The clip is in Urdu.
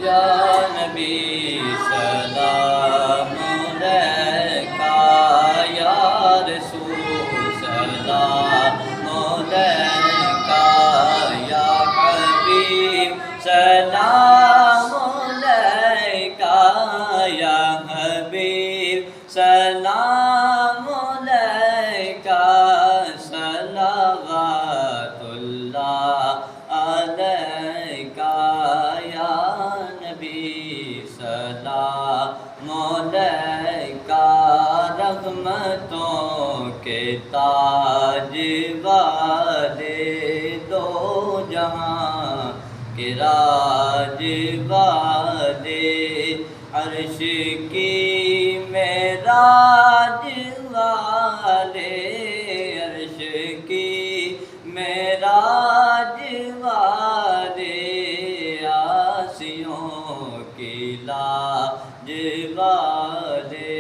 یا نبی سلام علیکہ، یا رسول سلام علیکہ، یا حبیب سلام علیکہ، یا حبیب سلام علیکہ، صلوات اللہ علیکہ، یا نبی سلام علیکہ، رحمتوں کے تاج والے، دو جہاں کے راج والے، عرش کی معراج والے، عرش کی معراج والے، آسیوں کی لاج والے،